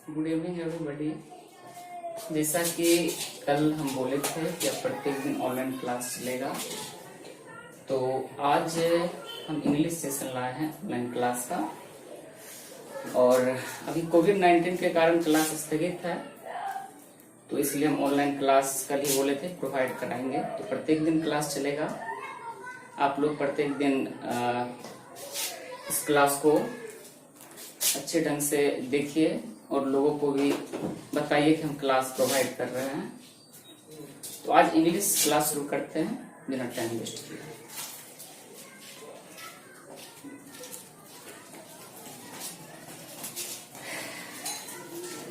Good evening everybody. जैसा कि कल हम बोले थे कि अब प्रत्येक दिन ऑनलाइन क्लास चलेगा, तो आज हम इंग्लिश सेशन लाए हैं ऑनलाइन क्लास का। और अभी कोविड-19 के कारण क्लास स्थगित है, तो इसलिए हम ऑनलाइन क्लास कल ही बोले थे प्रोवाइड कराएंगे। तो प्रत्येक दिन क्लास चलेगा। आप लोग प्रत्येक दिन इस क्लास को अच्छे ढंग से देखिए और लोगों को भी बताइए कि हम क्लास प्रोवाइड कर रहे हैं। तो आज इंग्लिश क्लास शुरू करते हैं बिना टाइम वेस्ट किए।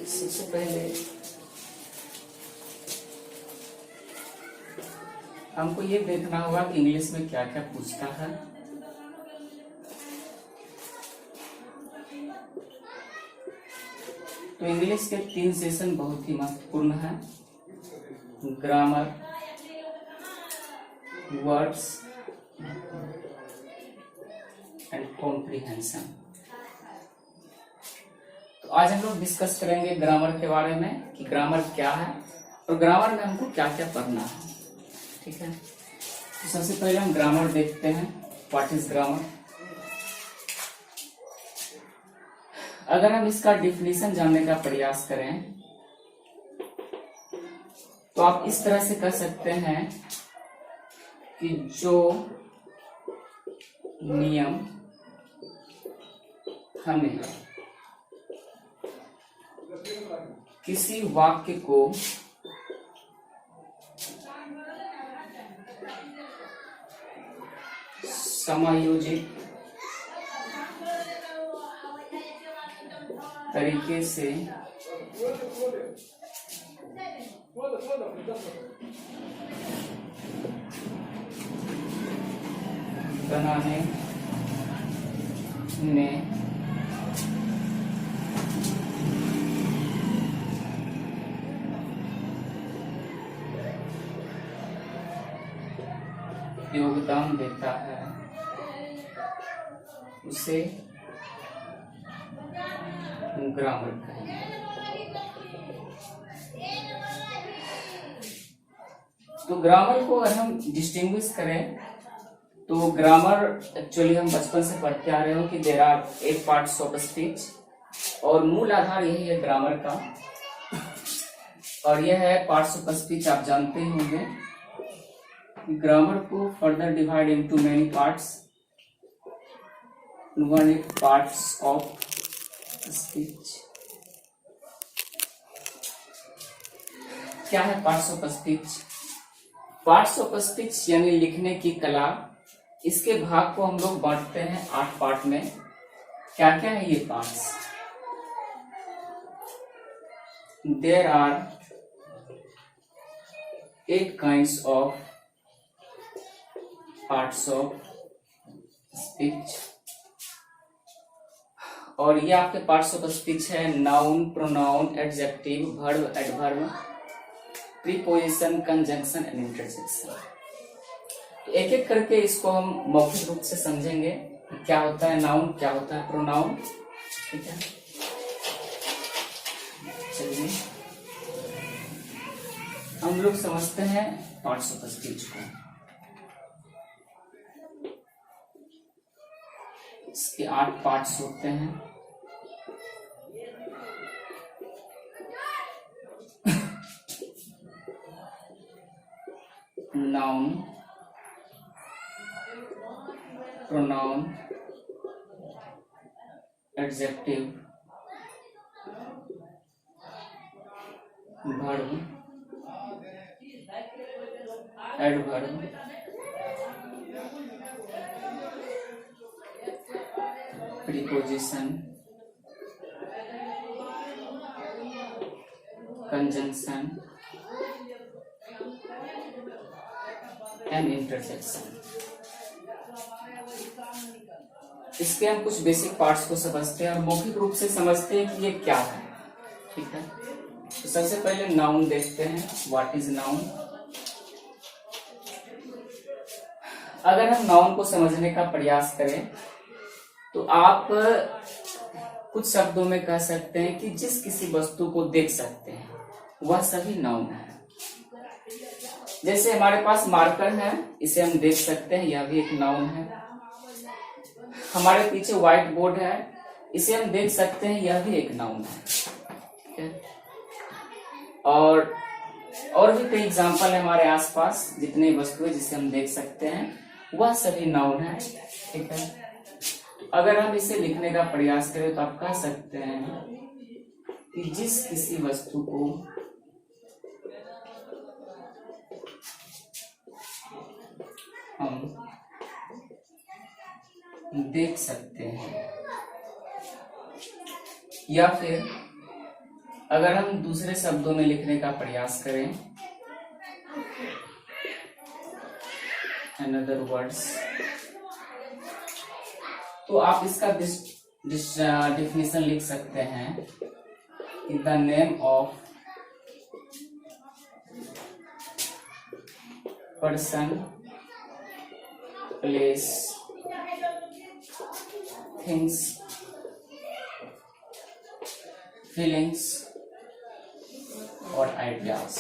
सबसे पहले हमको ये देखना होगा कि इंग्लिश में क्या क्या पूछता है। तो इंग्लिश के 3 सेशन बहुत ही महत्वपूर्ण हैं: ग्रामर, वर्ड्स एंड कॉम्प्रिहेंशन। तो आज हम लोग डिस्कस करेंगे ग्रामर के बारे में कि ग्रामर क्या है और ग्रामर में हमको क्या क्या पढ़ना है। ठीक है, तो सबसे पहले हम ग्रामर देखते हैं। What is grammar? अगर हम इसका डिफिनीशन जानने का प्रयास करें तो आप इस तरह से कह सकते हैं कि जो नियम हमें किसी वाक्य को समायोजित तरीके से बनाने में योगदान देता है, उसे ग्रामर कहेंगे। तो ग्रामर को अगर हम डिस्टिंग्विश करें तो ग्रामर एक्चुअली हम बचपन से पढ़ते आ रहे हो कि there are 8 parts of speech, और मूल आधार यही है ग्रामर का। और यह है पार्ट्स ऑफ स्पीच, आप जानते ही होंगे। ग्रामर को further divide into many parts, one parts of speech. क्या है parts of speech? Parts of speech यानी लिखने की कला। इसके भाग को हम लोग बांटते हैं 8 पार्ट में। क्या क्या है ये parts? There are 8 kinds of parts of speech. और ये आपके पार्ट्स ऑफ स्पीच है: noun, pronoun, adjective, verb, adverb, preposition, conjunction and interjection. तो एक एक करके इसको हम मौखिक रूप से समझेंगे। क्या होता है नाउन, क्या होता है प्रोनाउन। ठीक है, चलिए हम लोग समझते हैं पार्ट्स ऑफ स्पीच को। इसके 8 पार्ट्स होते हैं। Noun, pronoun, adjective, verb, adverb, preposition, conjunction and interjection. इसके हम कुछ बेसिक पार्ट्स को समझते हैं और मौखिक रूप से समझते हैं कि ये क्या है। ठीक है, तो सबसे पहले नाउन देखते हैं। What is noun? अगर हम नाउन को समझने का प्रयास करें तो आप कुछ शब्दों में कह सकते हैं कि जिस किसी वस्तु को देख सकते हैं वह सभी नाउन है। जैसे हमारे पास मार्कर है, इसे हम देख सकते हैं, यह भी एक नाउन है। हमारे पीछे व्हाइट बोर्ड है, इसे हम देख सकते हैं, यह भी एक नाउन है। और भी कई एग्जाम्पल है हमारे आसपास, जितने वस्तुएं जिसे हम देख सकते हैं वह सभी नाउन है। ठीक है, अगर हम इसे लिखने का प्रयास करें तो आप कह सकते हैं कि जिस किसी वस्तु को हम देख सकते हैं, या फिर अगर हम दूसरे शब्दों में लिखने का प्रयास करें, अनदर वर्ड्स, तो आप इसका डिफिनेशन लिख सकते हैं कि the name of person, place, things, feelings और आइडियाज।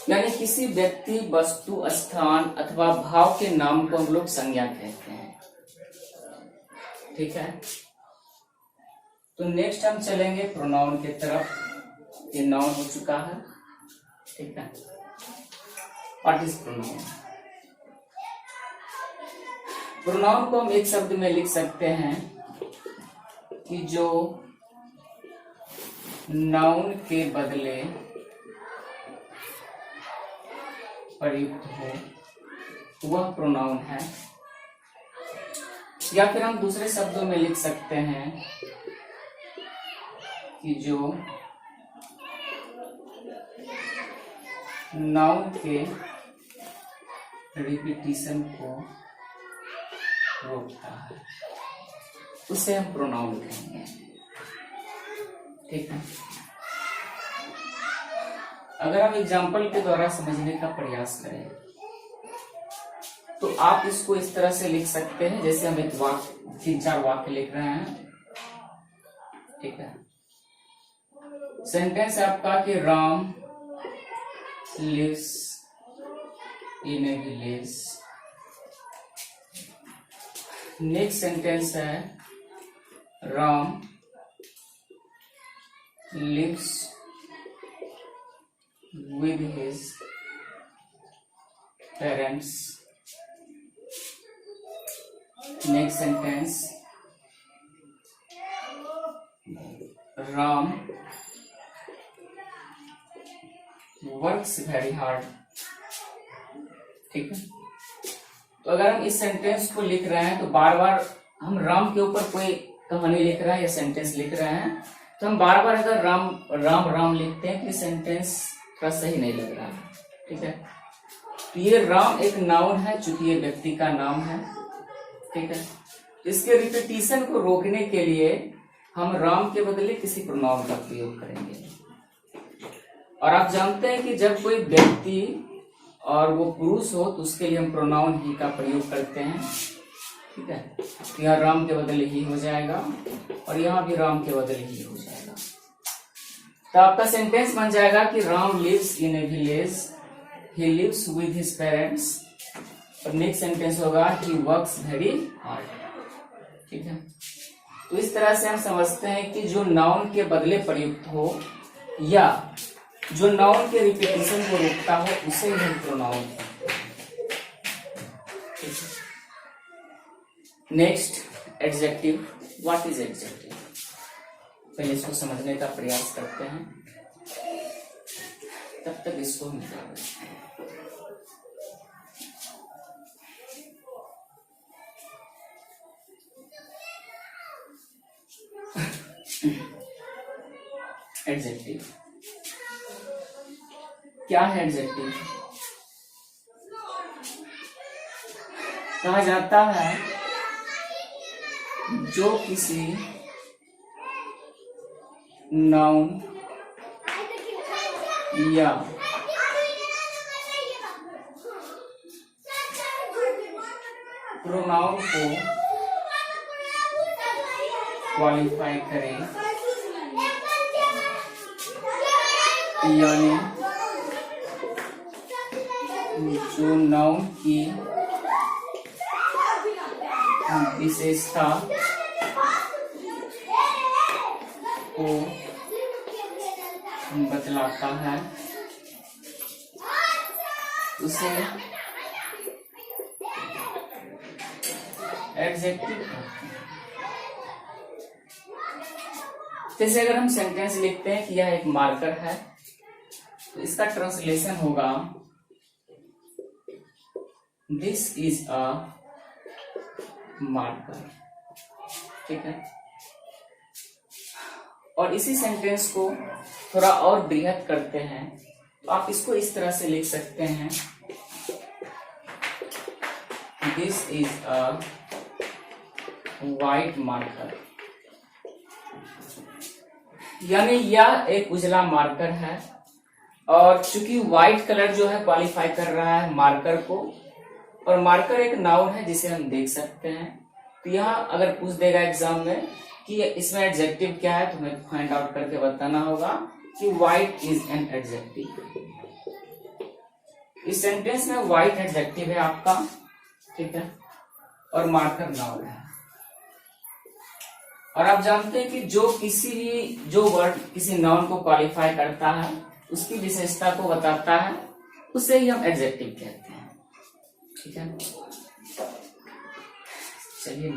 यानी किसी व्यक्ति, वस्तु, स्थान अथवा भाव के नाम को हम लोग संज्ञा कहते हैं। ठीक है, तो नेक्स्ट हम चलेंगे प्रोनाउन की तरफ। ये नाउन हो चुका है। ठीक है, व्हाट इज प्रोनाउन? प्रोनाउन को हम एक शब्द में लिख सकते हैं कि जो नाउन के बदले प्रयुक्त हो वह प्रोनाउन है। या फिर हम दूसरे शब्दों में लिख सकते हैं कि जो नाउन के रिपीटिशन को रोकता है उसे हम प्रोनाउन कहेंगे। ठीक है, अगर हम एग्जाम्पल के द्वारा समझने का प्रयास करें तो आप इसको इस तरह से लिख सकते हैं, जैसे हम एक वाक्य, 3-4 वाक्य लिख रहे हैं। ठीक है, सेंटेंस है आपका कि Ram lives in a village. Next sentence है Ram lives with his parents. Next sentence, Ram works very hard. ठीक है, तो अगर हम इस सेंटेंस को लिख रहे हैं तो बार बार हम राम के ऊपर कोई कहानी लिख रहे हैं या सेंटेंस लिख रहे हैं, तो हम बार बार अगर राम राम राम लिखते हैं तो सेंटेंस थोड़ा सही नहीं लग रहा है। ठीक है, तो ये राम एक नाउन है, चूंकि ये व्यक्ति का नाम है। ठीक है, इसके रिपीटिशन को रोकने के लिए हम राम के बदले किसी प्रोनाउन का प्रयोग करेंगे। और आप जानते हैं कि जब कोई व्यक्ति और वो पुरुष हो तो उसके लिए हम प्रोनाउन ही का प्रयोग करते हैं। ठीक है, यहाँ राम के बदले ही हो जाएगा और यहाँ भी राम के बदले ही हो जाएगा। तो आपका सेंटेंस बन जाएगा कि Ram lives in a village, he lives with his parents. और नेक्स्ट सेंटेंस होगा ही वर्क्स वेरी हार्ड। ठीक है, तो इस तरह से हम समझते हैं कि जो नाउन के बदले प्रयुक्त हो या जो नाउन के रिपीटिशन को रोकता हो उसे हम प्रोनाउन कहते हैं। Next adjective. What is adjective? पहले इसको समझने का प्रयास करते हैं, तब तक इसको हम जान लेते हैं। एडजेक्टिव क्या है? एडजेक्टिव कहा जाता है जो किसी नाउन या प्रोनाउन को क्वालिफाई करें, यानी जो नाउन की विशेषता को बतलाता है उसे एडजेक्टिव कहते हैं। जैसे अगर हम सेंटेंस लिखते हैं कि यह एक मार्कर है, तो इसका ट्रांसलेशन होगा दिस इज अ मार्कर। ठीक है, और इसी सेंटेंस को थोड़ा और बृहद करते हैं तो आप इसको इस तरह से लिख सकते हैं, this is a white marker, यानी यह एक उजला मार्कर है। और चूंकि व्हाइट कलर जो है क्वालिफाई कर रहा है मार्कर को, और मार्कर एक नाउन है जिसे हम देख सकते हैं, तो यहाँ अगर पूछ देगा एग्जाम में कि इसमें एडजेक्टिव क्या है, तो हमें फाइंड आउट करके बताना होगा कि व्हाइट इज एन एडजेक्टिव। इस सेंटेंस में व्हाइट एडजेक्टिव है आपका, ठीक है, और मार्कर नाउन है। और आप जानते हैं कि जो वर्ड किसी नाउन को क्वालिफाई करता है, उसकी विशेषता को बताता है, उसे ही हम एडजेक्टिव कहते हैं। ठीक है, चलिए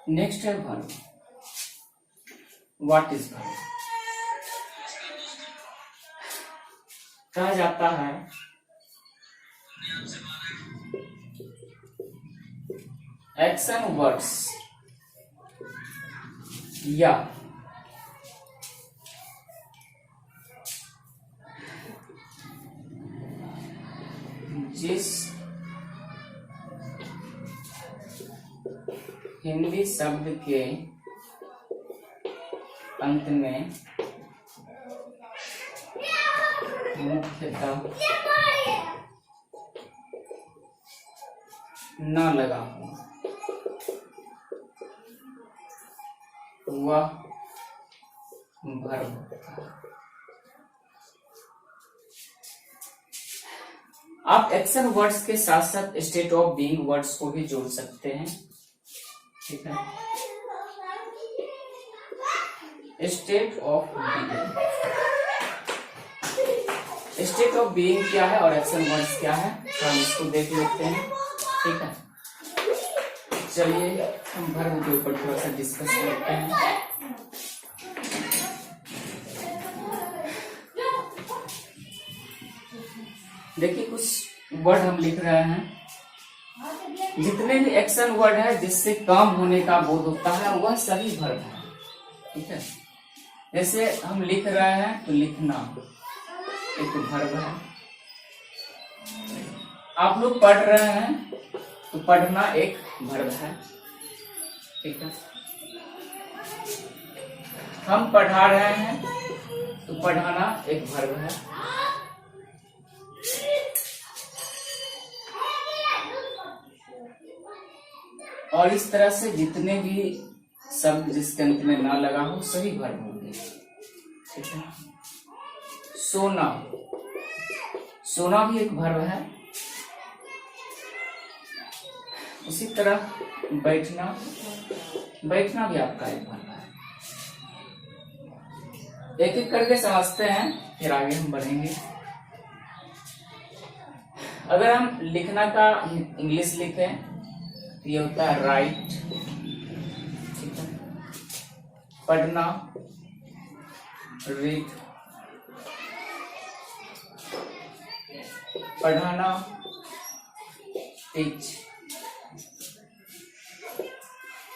नेक्स्ट है वर्ब। What is verb? कहा जाता है एक्शन वर्ड्स या जिस हिंदी शब्द के अंत में मुख्यतः न लगा हो वह वर्ब होता है। आप एक्शन वर्ड्स के साथ साथ स्टेट ऑफ बीइंग वर्ड्स को भी जोड़ सकते हैं। ठीक है, state of being, state of being क्या है और एक्शन वर्ड्स क्या है, हम इसको देख लेते हैं। ठीक है, चलिए हम वर्ब के ऊपर थोड़ा सा डिस्कस करते हैं। देखिए कुछ वर्ड हम लिख रहे हैं, जितने भी एक्शन वर्ड है जिससे काम होने का बोध होता है वह सभी वर्ब है। ठीक है, जैसे हम लिख रहे हैं तो लिखना एक वर्ब है, आप लोग पढ़ रहे हैं तो पढ़ना एक वर्ब है। ठीक है, हम पढ़ा रहे हैं तो पढ़ाना एक वर्ब है। और इस तरह से जितने भी शब्द जिसके अंत में ना लगा हो सभी वर्ब होंगे। ठीक है, सोना, सोना भी एक वर्ब है। उसी तरह बैठना, बैठना भी आपका एक वर्ब है। एक एक करके समझते हैं, फिर आगे हम बढ़ेंगे। अगर हम लिखना का इंग्लिश लिखें तो ये होता है राइट। ठीक है, पढ़ना रीड, पढ़ाना टीच।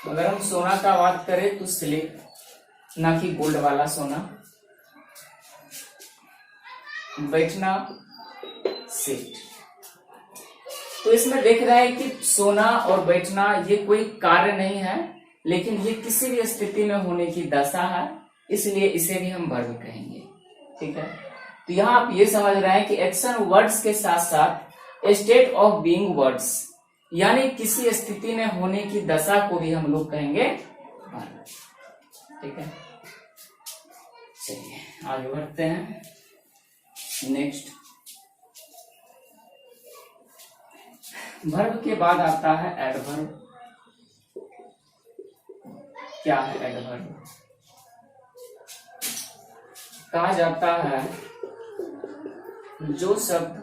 अगर हम सोना का बात करें तो स्लीप, ना कि बोल्ड वाला सोना। बैठना सिट। तो इसमें देख रहा है कि सोना और बैठना ये कोई कार्य नहीं है, लेकिन ये किसी भी स्थिति में होने की दशा है, इसलिए इसे भी हम वर्ब कहेंगे। ठीक है, तो यहाँ आप ये समझ रहे हैं कि एक्शन वर्ड्स के साथ साथ स्टेट ऑफ बीइंग वर्ड्स यानी किसी स्थिति में होने की दशा को भी हम लोग कहेंगे वर्ब। ठीक है, चलिए आगे बढ़ते हैं। नेक्स्ट, वर्ब के बाद आता है एडवर्ब। क्या है एडवर्ब? कहा जाता है जो शब्द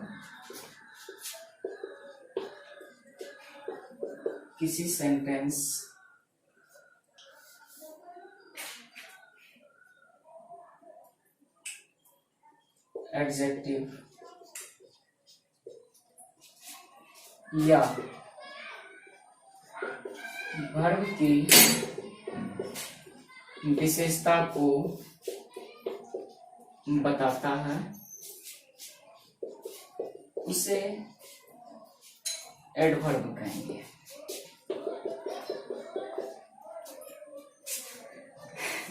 किसी सेंटेंस एडजेक्टिव या वर्ब की विशेषता को बताता है उसे एडवर्ब कहेंगे।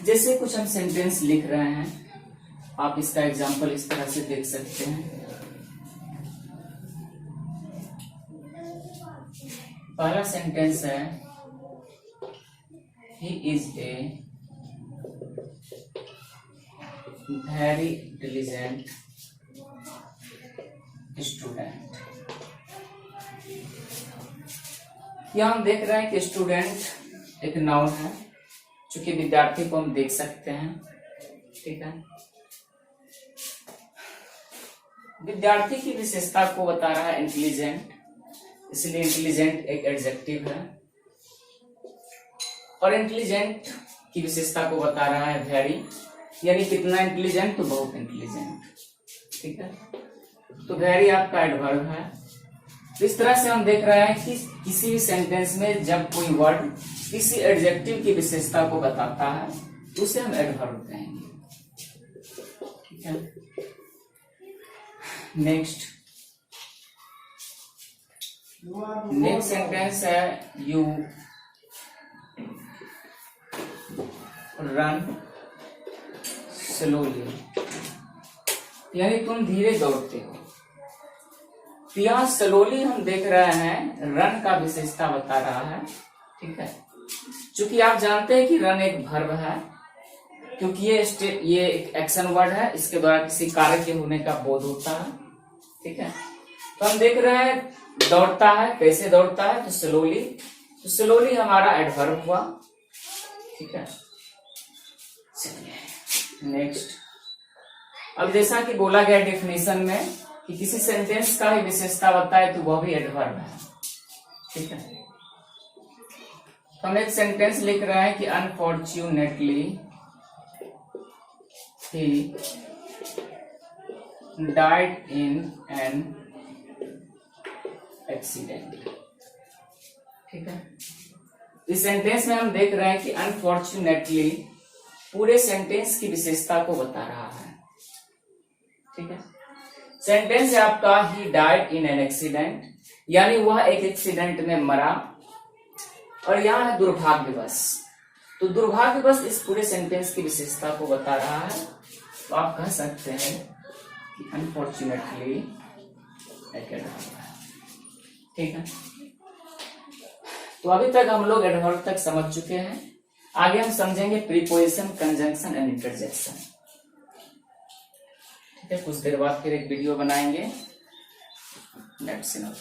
जैसे कुछ हम सेंटेंस लिख रहे हैं, आप इसका एग्जाम्पल इस तरह से देख सकते हैं। पहला सेंटेंस है he is a very intelligent student. यहां हम देख रहे हैं कि स्टूडेंट एक नाउन है, चूंकि विद्यार्थी को हम देख सकते हैं। ठीक है, विद्यार्थी की विशेषता को बता रहा है इंटेलिजेंट, इसलिए इंटेलिजेंट एक एडजेक्टिव है। और इंटेलिजेंट की विशेषता को बता रहा है वेरी, यानी कितना इंटेलिजेंट, तो बहुत इंटेलिजेंट। ठीक है, तो वेरी आपका एडवर्ब है। तो इस तरह से हम देख रहे हैं कि किसी भी सेंटेंस में जब कोई वर्ड किसी एडजेक्टिव की विशेषता को बताता है तो उसे हम एडवर्ब कहेंगे। ठीक है, नेक्स्ट सेंटेंस है यू रन स्लोली, यानी तुम धीरे दौड़ते हो। तो यहां स्लोली हम देख रहे हैं रन का विशेषता बता रहा है। ठीक है, चूंकि आप जानते हैं कि रन एक वर्ब है, क्योंकि ये एक एक्शन वर्ड है, इसके द्वारा किसी कार्य के होने का बोध होता है। ठीक है, तो हम देख रहे हैं दौड़ता है, कैसे दौड़ता है, तो स्लोली। तो स्लोली हमारा एडवर्ब हुआ। ठीक है, चलिए नेक्स्ट। अब जैसा कि बोला गया डेफिनेशन में कि किसी सेंटेंस का ही विशेषता बताए तो वह भी एडवर्ब है। ठीक है, तो हम एक सेंटेंस लिख रहे हैं कि unfortunately he died in an accident. ठीक है, इस सेंटेंस में हम देख रहे हैं कि अनफॉर्चुनेटली पूरे सेंटेंस की विशेषता को बता रहा है। ठीक है, सेंटेंस है आपका he died in an accident, यानी वह एक एक्सीडेंट में मरा। और यहां है दुर्भाग्यवश, तो दुर्भाग्यवश इस पूरे सेंटेंस की विशेषता को बता रहा है। तो आप कह सकते हैं कि अनफॉर्चुनेटली एक एडवर्ब है। ठीक है, तो अभी तक हम लोग एडवर्ब तक समझ चुके हैं। आगे हम समझेंगे प्रीपोजिशन, कंजंक्शन एंड इंटरजेक्शन। ठीक है, कुछ देर बाद फिर एक वीडियो बनाएंगे। Let's see now.